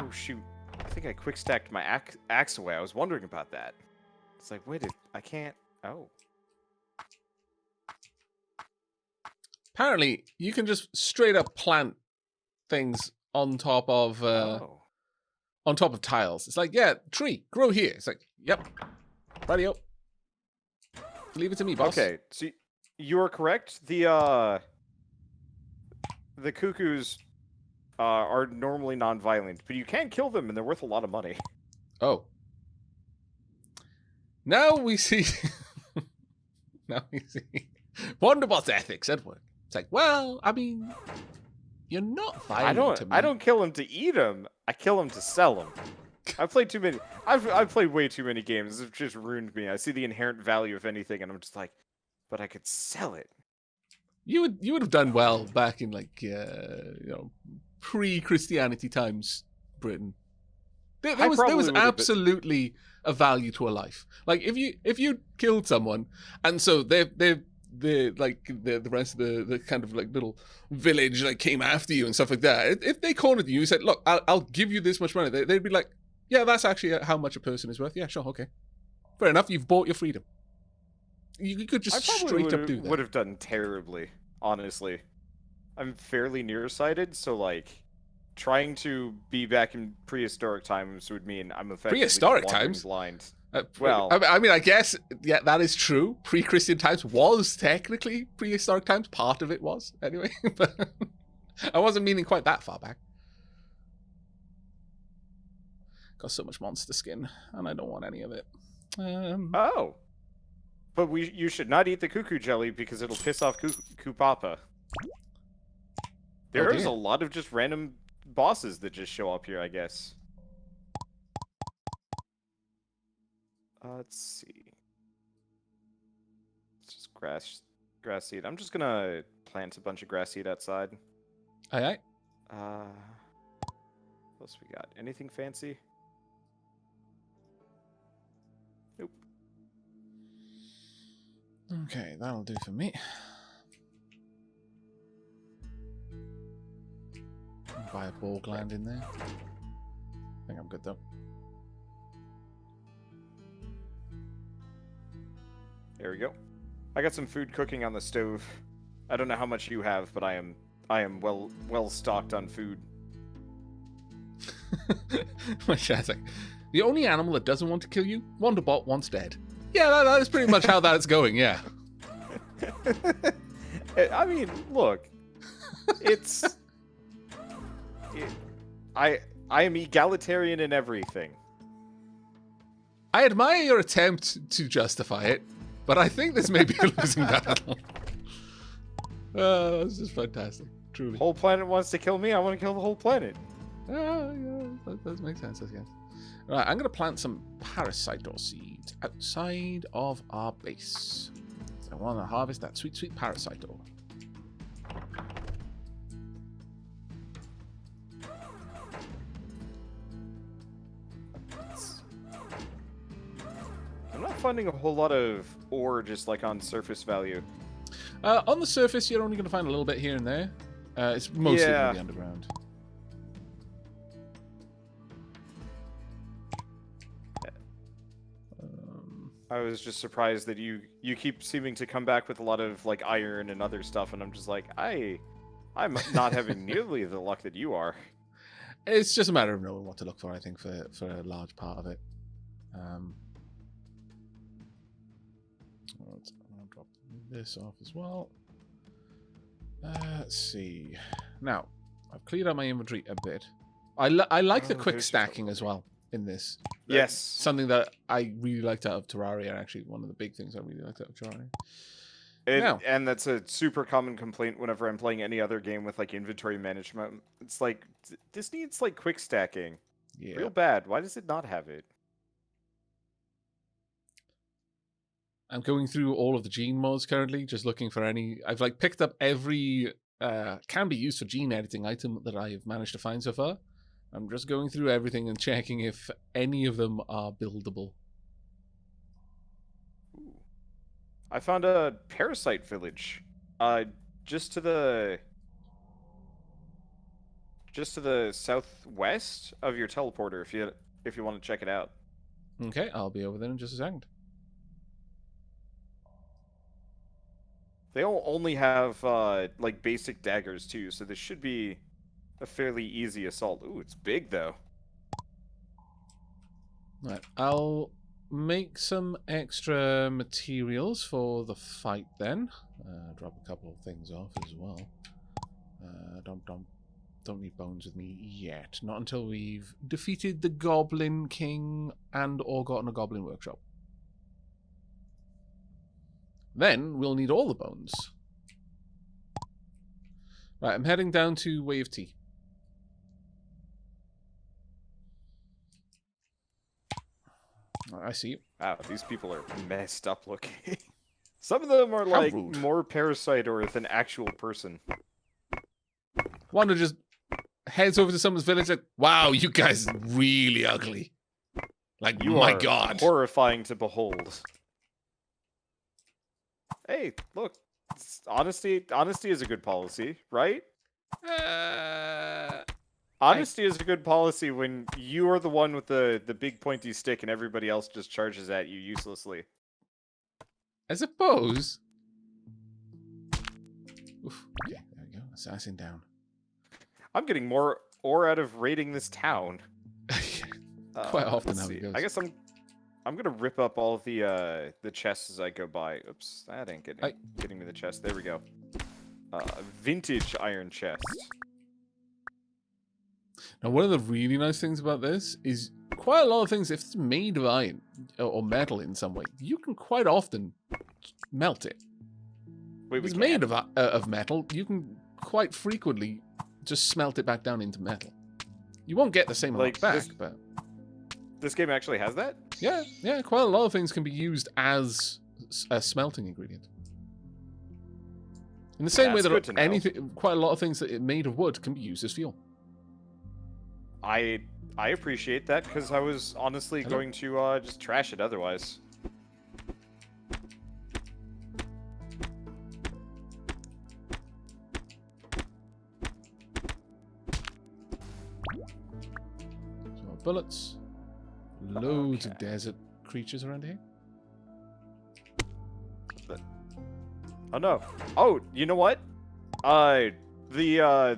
Oh, shoot. I think I quick stacked my axe away. I was wondering about that. It's like, wait, I can't... Oh. Apparently, you can just straight up plant things on top of tiles. It's like, yeah, tree, grow here. It's like, yep, righty up. Leave it to me, boss. Okay, so you are correct. The cuckoos are normally non-violent, but you can kill them, and they're worth a lot of money. Oh. Now we see... now we see Wanderbots ethics at work. It's like, well, I mean, you're not violent to me. I don't kill them to eat them. I kill them to sell them. I've played too many. I've played way too many games. It's just ruined me. I see the inherent value of anything, and I'm just like, but I could sell it. You would have done well back in like pre-Christianity times, Britain. There was absolutely a value to a life. Like if you killed someone, and so the rest of the kind of like little village like came after you and stuff like that. If they cornered you, you said, "Look, I'll give you this much money," they'd be like, "Yeah, that's actually how much a person is worth." Yeah, sure, okay, fair enough. You've bought your freedom. You could just straight up do that. Would have done terribly, honestly. I'm fairly nearsighted, so like trying to be back in prehistoric times would mean I'm effectively prehistoric times blind. Well, I mean, I guess, yeah, that is true. Pre-Christian times was technically prehistoric times. Part of it was, anyway. But I wasn't meaning quite that far back. Got so much monster skin, and I don't want any of it. Oh. But you should not eat the cuckoo jelly because it'll piss off Kupapa. There's a lot of just random bosses that just show up here, I guess. Let's see. It's just grass seed. I'm just gonna plant a bunch of grass seed outside. Aye. What else we got? Anything fancy? Nope. Okay, that'll do for me. Buy a ball gland in there. I think I'm good though. There we go. I got some food cooking on the stove. I don't know how much you have, but I am well stocked on food. My chat's like, the only animal that doesn't want to kill you, Wanderbot wants dead. Yeah, that is pretty much how that's going. Yeah. I mean, look, I am egalitarian in everything. I admire your attempt to justify it, but I think this may be a losing battle. This is fantastic. Truly. The whole planet wants to kill me. I want to kill the whole planet. Yeah, that does make sense, I guess. Right, I'm going to plant some parasite seeds outside of our base. So I want to harvest that sweet, sweet parasite ore. I'm not finding a whole lot of ore just like on surface value. On the surface, you're only going to find a little bit here and there. It's mostly going to be underground. I was just surprised that you keep seeming to come back with a lot of like iron and other stuff, and I'm just like, I'm not having nearly the luck that you are. It's just a matter of knowing what to look for, I think, for a large part of it. I'll drop this off as well. Let's see. Now, I've cleared out my inventory a bit. I like the quick stacking as well in this. Yes. Something that I really liked out of Terraria, actually. One of the big things I really liked out of Terraria. And that's a super common complaint whenever I'm playing any other game with like inventory management. It's like, this needs like quick stacking. Yeah. Real bad. Why does it not have it? I'm going through all of the gene mods currently, just looking for any... I've like picked up every can be used for gene editing item that I have managed to find so far. I'm just going through everything and checking if any of them are buildable. Ooh. I found a parasite village. Just to the just to the southwest of your teleporter if you want to check it out. Okay, I'll be over there in just a second. They all only have like basic daggers too, so this should be a fairly easy assault. Ooh, it's big though. Right, I'll make some extra materials for the fight then. Drop a couple of things off as well. Don't need bones with me yet. Not until we've defeated the Goblin King and or gotten a Goblin Workshop. Then we'll need all the bones. Right, I'm heading down to Way of Tea. I see you. Wow, these people are messed up looking. Some of them are like rude. more parasite or than actual person. Wander just heads over to someone's village like, wow, you guys are really ugly. Like, You my are god. horrifying to behold. Hey, look. Honesty is a good policy, right? Honesty is a good policy when you are the one with the big pointy stick and everybody else just charges at you uselessly. I suppose. Oof, okay, there we go. Assassin down. I'm getting more ore out of raiding this town. Quite often let's how see. it goes. I guess I'm gonna rip up all the chests as I go by. Oops, that ain't getting me the chest. There we go. Vintage iron chest. Now, one of the really nice things about this is quite a lot of things, if it's made of iron or metal in some way, you can quite often melt it. Wait, If it's made of metal, you can quite frequently just smelt it back down into metal. You won't get the same amount back, but... This game actually has that? Yeah, quite a lot of things can be used as a smelting ingredient. In the same way that quite a lot of things that are made of wood can be used as fuel. I appreciate that because I was honestly going to just trash it otherwise. So bullets. Loads of desert creatures around here. Oh no! Oh, you know what? The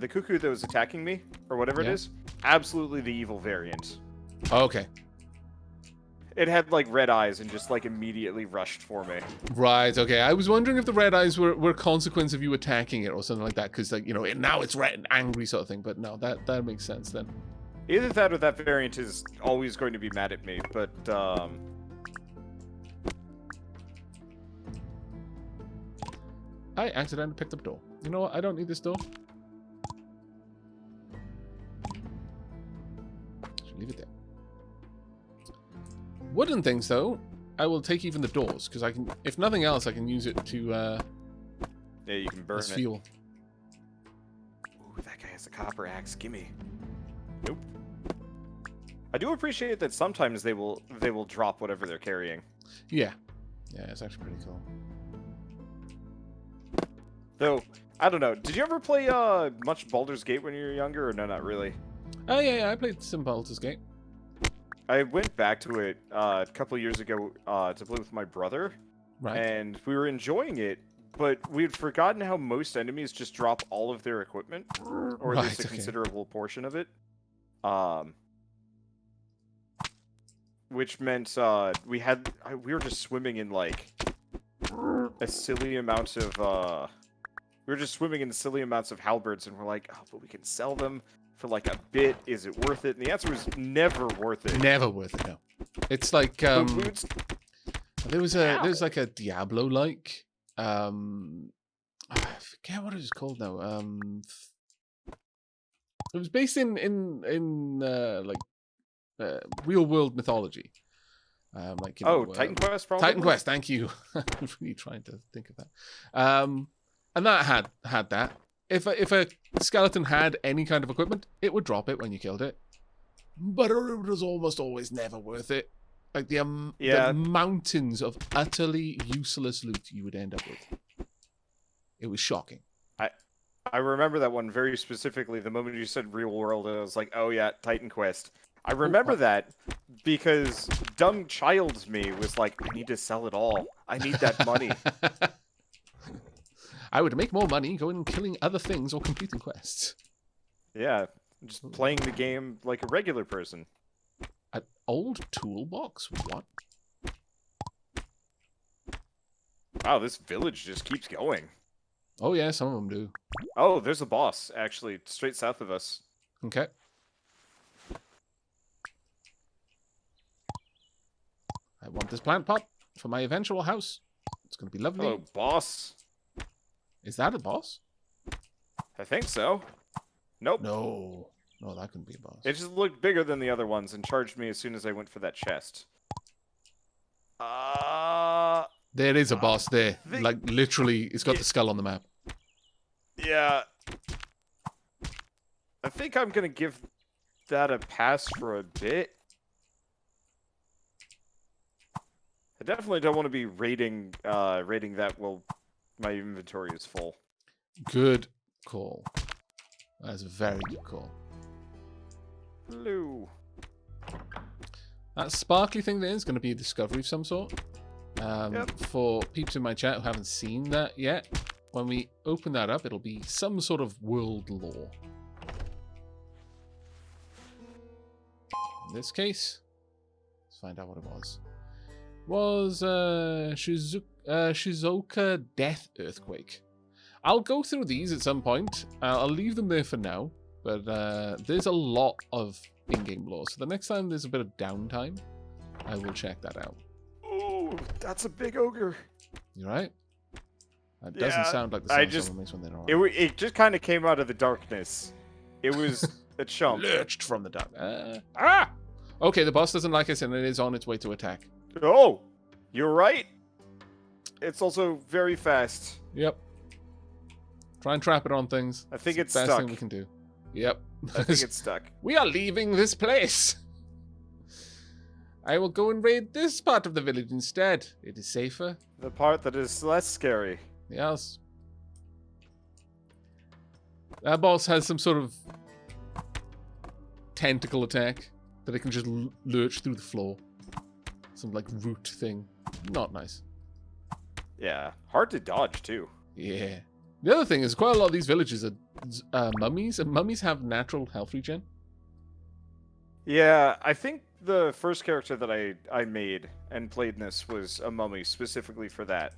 cuckoo that was attacking me or whatever it is, absolutely the evil variant. Oh, okay. It had like red eyes and just like immediately rushed for me. Right. Okay. I was wondering if the red eyes were a consequence of you attacking it or something like that, because like now it's red and angry sort of thing. But no, that makes sense then. Either that or that variant is always going to be mad at me, but, I accidentally picked up a door. You know what? I don't need this door. Should leave it there. Wooden things, though, I will take even the doors, because I can, if nothing else, I can use it to, yeah, you can burn as it. fuel. Ooh, that guy has a copper axe. Gimme. Nope. I do appreciate that sometimes they will drop whatever they're carrying. Yeah. Yeah, it's actually pretty cool. Though, I don't know. Did you ever play much Baldur's Gate when you were younger, or no, not really? Oh, yeah, I played some Baldur's Gate. I went back to it a couple of years ago to play with my brother, Right. and we were enjoying it, but we'd forgotten how most enemies just drop all of their equipment, or at least a considerable portion of it. Which meant we were just swimming in like a silly amount of we were just swimming in silly amounts of halberds, and we're like, oh, but we can sell them for like a bit. Is it worth it? And the answer was never worth it. Never worth it. No. It's like there was like a Diablo-like I forget what it was called now. It was based in real world mythology. Titan Quest, probably. Titan Quest, thank you. I'm really trying to think of that. And that had that. If a skeleton had any kind of equipment, it would drop it when you killed it. But it was almost always never worth it. Like the mountains of utterly useless loot you would end up with. It was shocking. I remember that one very specifically. The moment you said real world, I was like, oh yeah, Titan Quest. I remember that because dumb child me was like, I need to sell it all. I need that money. I would make more money going and killing other things or completing quests. Yeah, just playing the game like a regular person. An old toolbox? What? Wow, this village just keeps going. Oh yeah, some of them do. Oh, there's a boss, actually, straight south of us. Okay. I want this plant pot for my eventual house. It's going to be lovely. Hello, boss. Is that a boss? I think so. Nope. No. No, that couldn't be a boss. It just looked bigger than the other ones and charged me as soon as I went for that chest. There is a boss there. Like, literally, it's got the skull on the map. Yeah. I think I'm going to give that a pass for a bit. I definitely don't want to be raiding that while my inventory is full. Good call. That's a very good call. Hello. That sparkly thing there is going to be a discovery of some sort. Yep. For peeps in my chat who haven't seen that yet, when we open that up, it'll be some sort of world lore. In this case, let's find out what it was. It was Shizuoka Death Earthquake. I'll go through these at some point. I'll leave them there for now, but there's a lot of in-game lore. So the next time there's a bit of downtime, I will check that out. Oh, that's a big ogre. You right? That doesn't sound like the sound someone makes when they're not. It just kind of came out of the darkness. It was a chump. Lurched from the dark. Okay, the boss doesn't like us and it is on its way to attack. Oh, you're right. It's also very fast. Yep. Try and trap it on things. I think it's the best stuck. thing we can do. Yep. I think it's stuck. We are leaving this place. I will go and raid this part of the village instead. It is safer. The part that is less scary. Yes. That boss has some sort of tentacle attack that it can just lurch through the floor. Some like root thing. Not nice. Yeah, hard to dodge too. Yeah. The other thing is quite a lot of these villages are mummies, and mummies have natural health regen. Yeah, I think the first character that I made and played in this was a mummy specifically for that.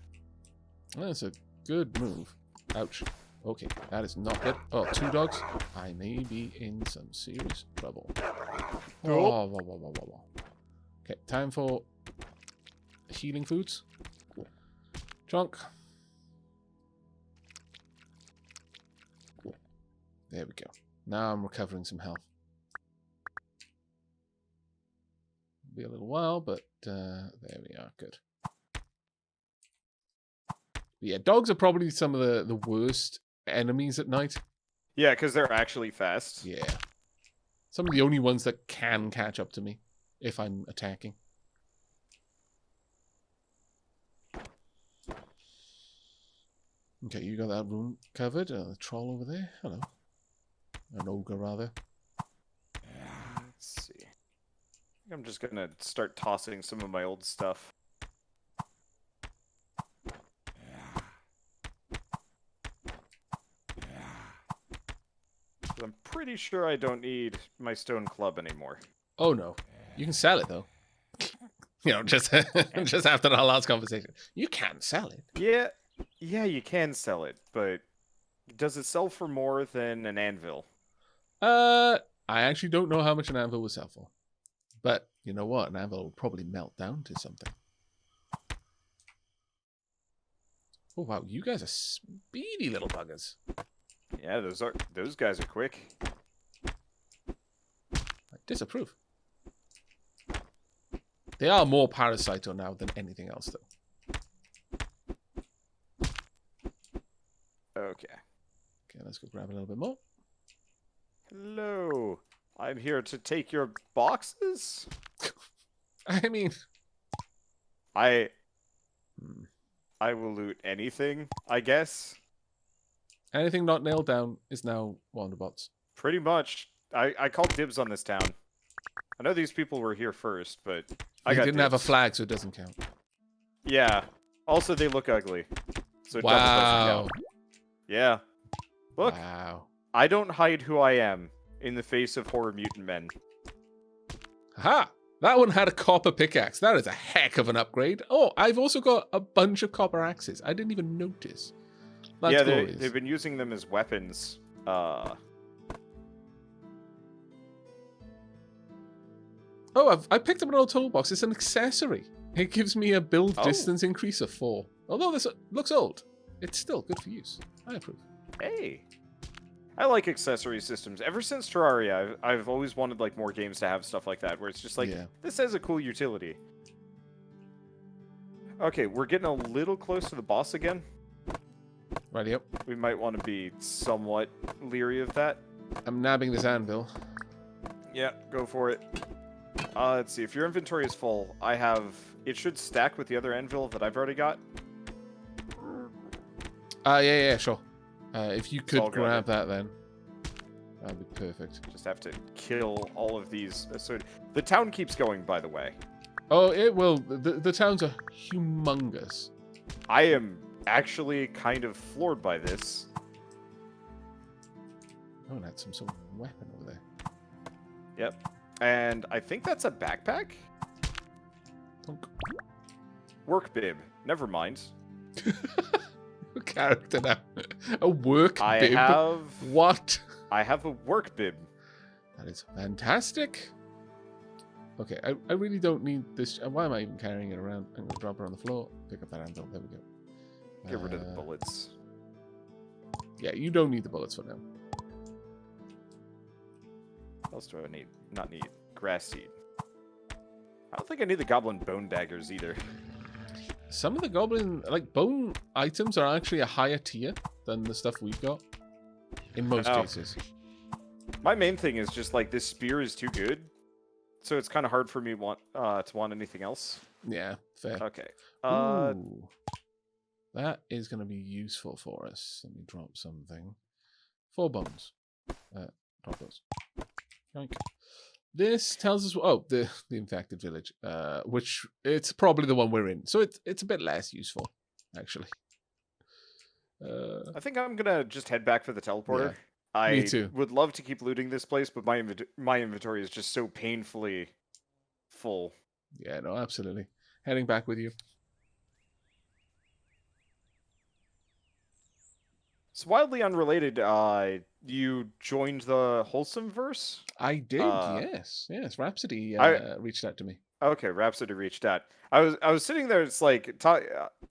That's a good move. Ouch. Okay, that is not good. Oh, 2 dogs. I may be in some serious trouble. Oh, whoa, whoa, whoa, whoa. Okay, time for healing foods. Chunk. There we go. Now I'm recovering some health. Be a little while, but there we are. Good. But yeah, dogs are probably some of the worst enemies at night. Yeah, because they're actually fast. Yeah. Some of the only ones that can catch up to me if I'm attacking. Okay, you got that room covered. The troll over there. Hello. An ogre, rather. Let's see. I'm just gonna start tossing some of my old stuff. I'm pretty sure I don't need my stone club anymore. Oh no. You can sell it though. You know, just after our last conversation. You can sell it. Yeah, you can sell it, but does it sell for more than an anvil? I actually don't know how much an anvil will sell for. But you know what? An anvil will probably melt down to something. Oh wow, you guys are speedy little buggers. Yeah, those guys are quick. I disapprove. They are more parasite now than anything else, though. Okay. Okay, let's go grab a little bit more. Hello. I'm here to take your boxes. I mean, I will loot anything, I guess. Anything not nailed down is now Wanderbots. Pretty much. I called dibs on this town. I know these people were here first, but I got didn't have a dibs. flag, so it doesn't count. Yeah. Also, they look ugly. So it double Wow. doesn't count. Yeah. Look, Wow. I don't hide who I am in the face of horror mutant men. Ha! That one had a copper pickaxe. That is a heck of an upgrade. Oh, I've also got a bunch of copper axes. I didn't even notice. That's yeah, glorious. they've been using them as weapons. Oh, I picked up an old toolbox. It's an accessory. It gives me a build distance increase of 4. Although this looks old, it's still good for use. I approve. Hey. I like accessory systems. Ever since Terraria, I've always wanted like more games to have stuff like that, where it's just like, this has a cool utility. Okay, we're getting a little close to the boss again. Right, yep. We might want to be somewhat leery of that. I'm nabbing this anvil. Yeah, go for it. Let's see, if your inventory is full, I have... It should stack with the other anvil that I've already got. Yeah, sure. If you could all grab that, then that'd be perfect. Just have to kill all of these. So the town keeps going, by the way. Oh, it will. The towns are humongous. I am actually kind of floored by this. Oh, and that's some sort of weapon over there. Yep. And I think that's a backpack? Thunk. Work bib. Never mind. Character now. A work bib? I have... What? I have a work bib. That is fantastic. Okay, I really don't need this. Why am I even carrying it around? I'm going to drop it on the floor. Pick up that anvil. There we go. Get rid of the bullets. Yeah, you don't need the bullets for now. What else do I need? Not need. Grass seed. I don't think I need the goblin bone daggers either. Some of the goblin, like, bone items are actually a higher tier than the stuff we've got. In most cases. My main thing is just, like, this spear is too good. So it's kind of hard for me to want anything else. Yeah, fair. Okay. Ooh, that is going to be useful for us. Let me drop something. 4 bones. Drop those. Yoink. This tells us, the infected village, which it's probably the one we're in. So it's a bit less useful, actually. I think I'm gonna just head back for the teleporter. Yeah, me too. Would love to keep looting this place, but my inventory is just so painfully full. Yeah, no, absolutely. Heading back with you. It's wildly unrelated. You joined the Wholesome Verse? I did, yes. Rhapsody reached out to me. Okay, Rhapsody reached out. I was sitting there, it's like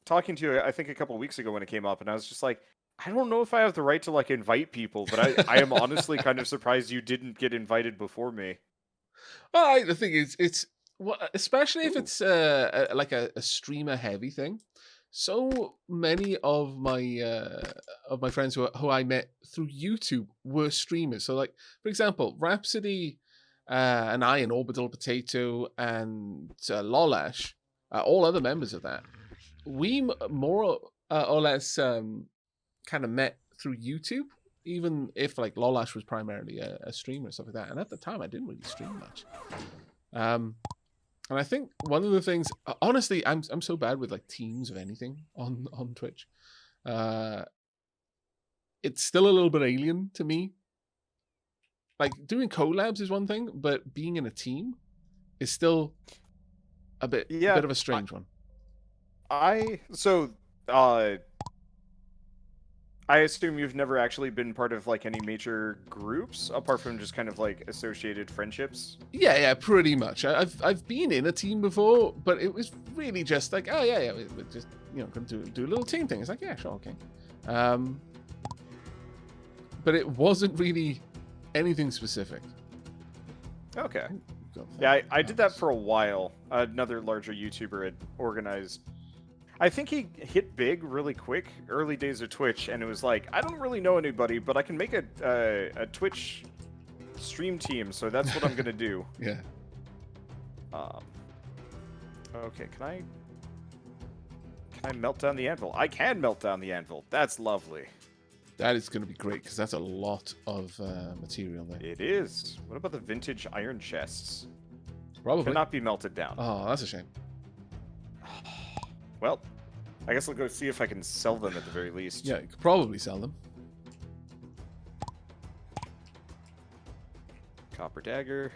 talking to you. I think a couple of weeks ago when it came up, and I was just like, I don't know if I have the right to like invite people, but I am honestly kind of surprised you didn't get invited before me. Well, the thing is, it's especially if it's like a streamer heavy thing. So many of my friends who I met through YouTube were streamers. So, like, for example, Rhapsody and I and Orbital Potato and Lolash, all other members of that, we more or less kind of met through YouTube, even if like Lolash was primarily a streamer and stuff like that. And at the time, I didn't really stream much. And I think one of the things, honestly, I'm so bad with like teams of anything on Twitch. It's still a little bit alien to me. Like doing collabs is one thing, but being in a team is still a bit of a strange one. I assume you've never actually been part of like any major groups apart from just kind of like associated friendships. Yeah, pretty much. I've been in a team before, but it was really just like, oh yeah, we're just gonna do a little team thing. It's like, yeah, sure, okay. But it wasn't really anything specific. Okay. Yeah, I did that for a while. Another larger YouTuber had organized. I think he hit big really quick, early days of Twitch, and it was like, I don't really know anybody, but I can make a Twitch stream team, so that's what I'm gonna do. Yeah. Okay, can I melt down the anvil? I can melt down the anvil. That's lovely. That is going to be great, because that's a lot of material there. It is. What about the vintage iron chests? Probably. Cannot be melted down. Oh, that's a shame. Well, I guess I'll go see if I can sell them at the very least. Yeah, you could probably sell them. Copper dagger.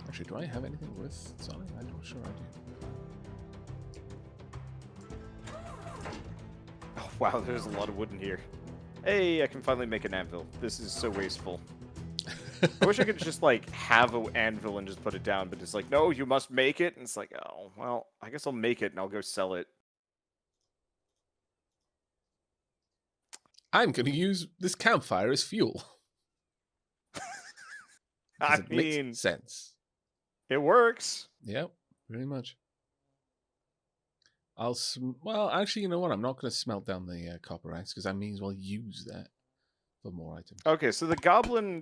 Actually, do I have anything worth selling? I'm not sure I do. Oh, wow, there's a lot of wood in here. Hey, I can finally make an anvil. This is so wasteful. I wish I could just, like, have an anvil and just put it down, but it's like, no, you must make it. And it's like, oh, well, I guess I'll make it and I'll go sell it. I'm going to use this campfire as fuel. I It mean, makes sense. It works. Yep, pretty much. Well, actually, you know what? I'm not going to smelt down the copper axe, because I may as well use that for more items. Okay, so the goblin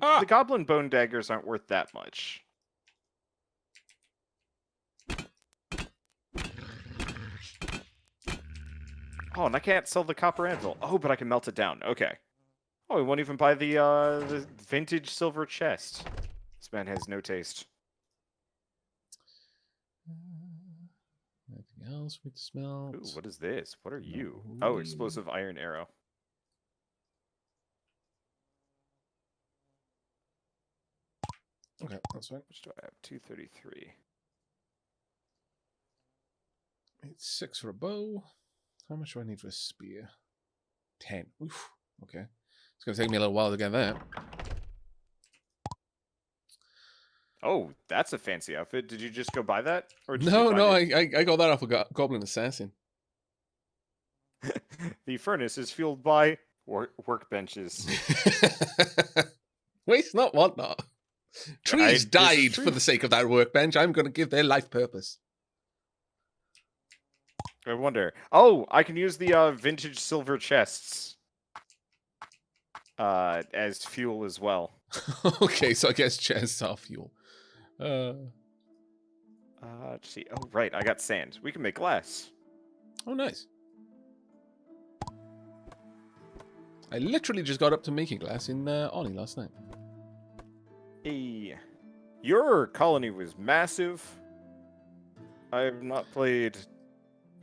bone daggers aren't worth that much. Oh, and I can't sell the copper anvil. Oh, but I can melt it down. Okay. Oh, we won't even buy the vintage silver chest. This man has no taste. Anything else we need to smelt? Ooh, what is this? What are you? Oh, explosive iron arrow. Okay, that's fine. Which do I have? 233. It's 6 for a bow. How much do I need for a spear? 10. Oof. Okay. It's going to take me a little while to get that. Oh, that's a fancy outfit. Did you just go buy that? Or did No, you find I got that off a Goblin Assassin. The furnace is fueled by workbenches. Waste not, want not. Trees died for the sake of that workbench. I'm going to give their life purpose. I wonder. Oh, I can use the vintage silver chests as fuel as well. Okay, so I guess chests are fuel. Let's see. Oh, right. I got sand. We can make glass. Oh, nice. I literally just got up to making glass in Oni last night. Hey, your colony was massive. I have not played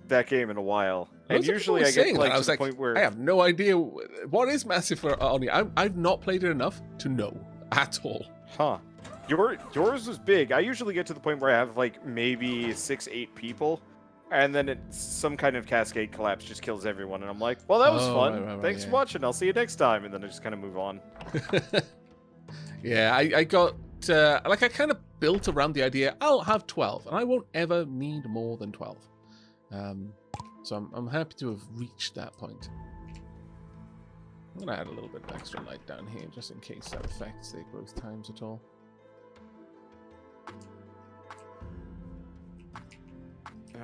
that game in a while, and usually I get like to the point where I have no idea what is massive for Oni. I've not played it enough to know at all. Huh? Yours was big. I usually get to the point where I have like maybe 6-8 people, and then some kind of cascade collapse just kills everyone, and I'm like, well, that was fun. Right, Thanks for watching. I'll see you next time, and then I just kind of move on. Yeah, I got I kind of built around the idea I'll have 12, and I won't ever need more than 12. So I'm happy to have reached that point. I'm gonna add a little bit of extra light down here just in case that affects the growth times at all.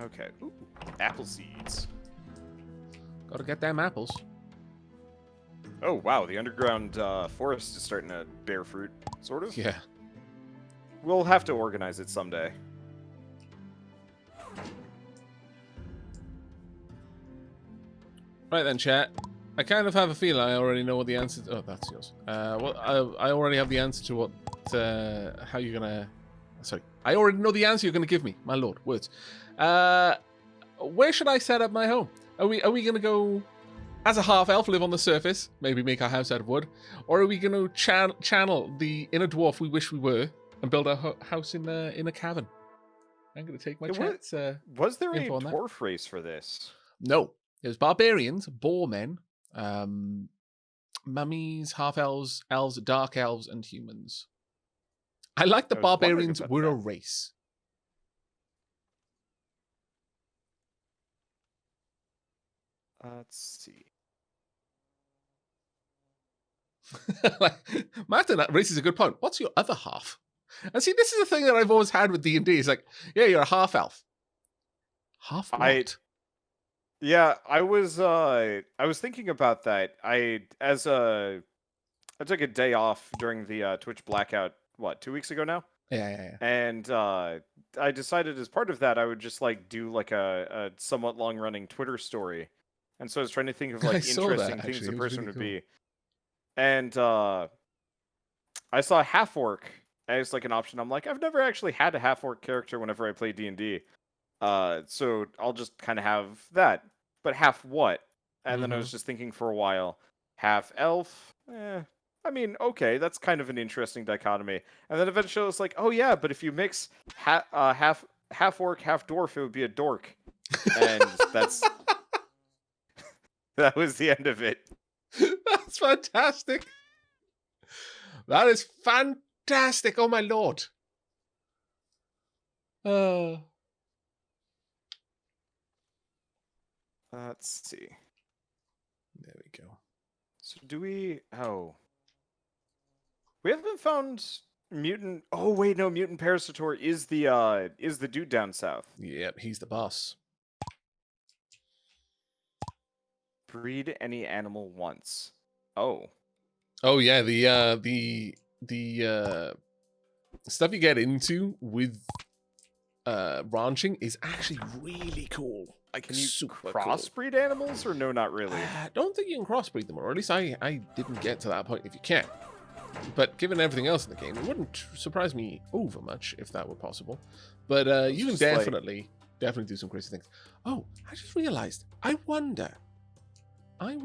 Okay. Ooh, apple seeds. Gotta get them apples. Oh wow, the underground forest is starting to bear fruit, sort of. Yeah. We'll have to organize it someday. Right then, chat. I kind of have a feeling I already know what the answer. Oh, that's yours. Well, I already have the answer to what how you're gonna. Sorry, I already know the answer you're gonna give me. My lord, words. Where should I set up my home? Are we gonna go as a half elf, live on the surface, maybe make our house out of wood, or are we gonna channel the inner dwarf we wish we were and build our house in a cavern? I'm gonna take my chat's. Was there a dwarf race for this? No, there's barbarians, boar men, mummies, half elves, elves, dark elves, and humans. I like the barbarians were a race. Let's see. Martin, that raises a good point. What's your other half? And see, this is the thing that I've always had with D&D. It's like, yeah, you're a half elf. Half what? Yeah, I was thinking about that. I took a day off during the Twitch blackout. What, 2 weeks ago now? Yeah. And I decided as part of that I would just like do like a somewhat long running Twitter story And so I was trying to think of I like saw that, interesting things actually. a It was person really would cool. be. And I saw a half orc as like an option. I'm like, I've never actually had a half orc character whenever I play D&D. So I'll just kind of have that. But half what? And then I was just thinking for a while, half elf. I mean, okay, that's kind of an interesting dichotomy. And then eventually I was like, oh yeah, but if you mix half orc, half dwarf, it would be a dork. And that was the end of it. That's fantastic. That is fantastic. Oh my lord. Let's see. There we go. So do we? Oh, we haven't found mutant. Oh wait, no, mutant parasitator is the dude down south. Yep, he's the boss. Breed any animal once. Oh. Oh yeah, the stuff you get into with ranching is actually really cool. Like, Can you super crossbreed animals or no? Not really. I don't think you can crossbreed them, or at least I didn't get to that point. If you can, but given everything else in the game, it wouldn't surprise me over much if that were possible. But you can definitely do some crazy things. Oh, I just realized. I wonder. Can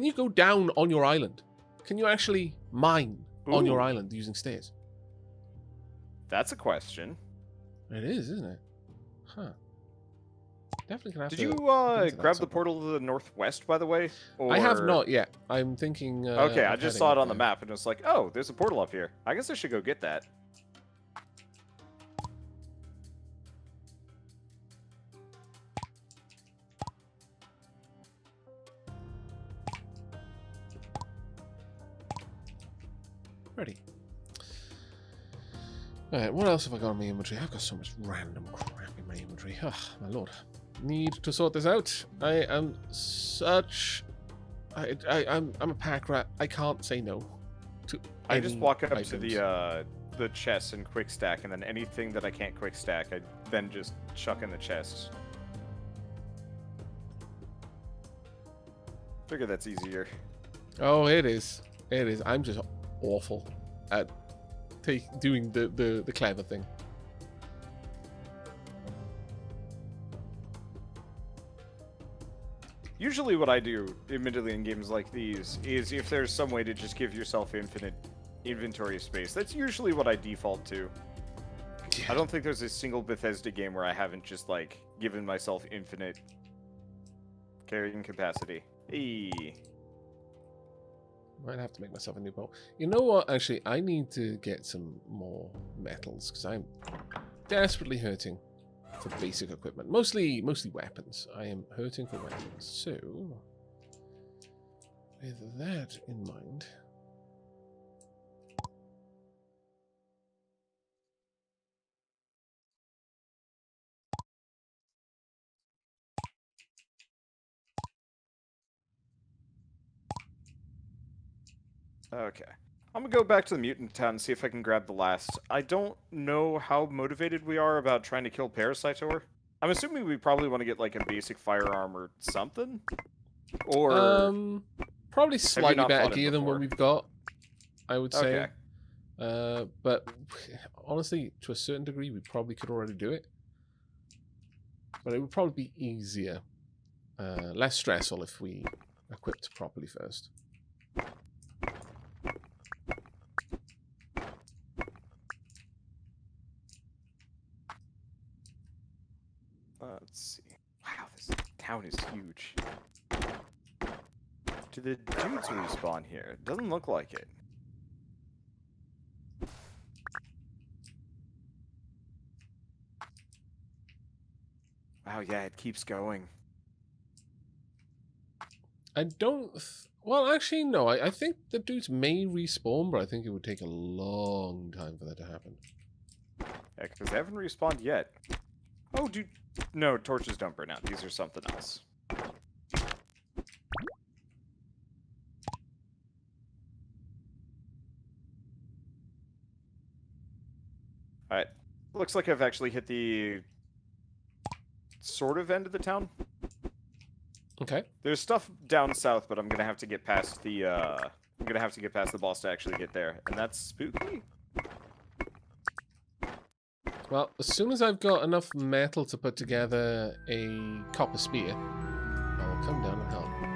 you go down on your island? Can you actually mine on your island using stairs? That's a question. It is, isn't it? Huh. Definitely gonna have Did to. you grab the portal to the northwest, by the way? Or... I have not yet. I'm thinking. Okay, I just saw it on the map and it was like, oh, there's a portal up here. I guess I should go get that. Ready. Alright, what else have I got in my inventory? I've got so much random crap in my inventory. Oh, my lord. Need to sort this out. I am such... I'm a pack rat. I can't say no to I just walk up items. to the chest and quick stack, and then anything that I can't quick stack, I then just chuck in the chest. Figure that's easier. Oh, it is. It is. I'm just awful at doing the clever thing. Usually what I do, admittedly, in games like these, is if there's some way to just give yourself infinite inventory space, that's usually what I default to. Yeah. I don't think there's a single Bethesda game where I haven't just, like, given myself infinite carrying capacity. Eee. Might have to make myself a new bow. You know what? Actually, I need to get some more metals because I'm desperately hurting for basic equipment. Mostly weapons. I am hurting for weapons. So, with that in mind, okay. I'm gonna go back to the mutant town and see if I can grab the last. I don't know how motivated we are about trying to kill Parasitator. I'm assuming we probably want to get like a basic firearm or something. Or probably slightly better gear than what we've got, I would say. Okay. But honestly, to a certain degree, we probably could already do it. But it would probably be easier, less stressful if we equipped properly first. Let's see. Wow, this town is huge. Do the dudes respawn here? It doesn't look like it. Wow, yeah, it keeps going. I don't... Well, actually, no. I think the dudes may respawn, but I think it would take a long time for that to happen. Yeah, because they haven't respawned yet. Oh, dude. No, torches don't burn out. These are something else. Alright. Looks like I've actually hit the sort of end of the town. Okay. There's stuff down south, but I'm gonna have to get past the boss to actually get there, and that's spooky. Well, as soon as I've got enough metal to put together a copper spear, I will come down and help.